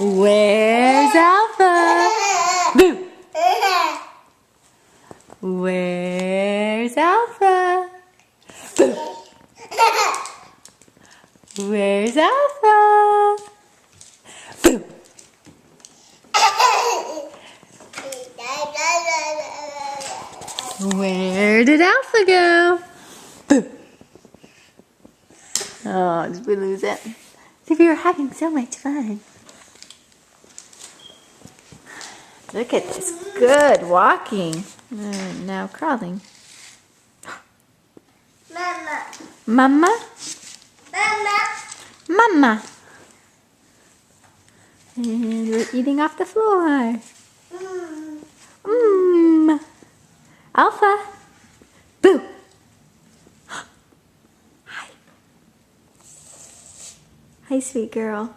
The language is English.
Where's Alpha? Boo! Where's Alpha? Boo! Where's Alpha? Boo! Where did Alpha go? Boo! Oh, did we lose it? See, we were having so much fun. Look at this. Good walking. Now crawling. Mama. Mama? Mama. Mama. And we're eating off the floor. Mmm. Alpha. Boo. Hi. Hi, sweet girl.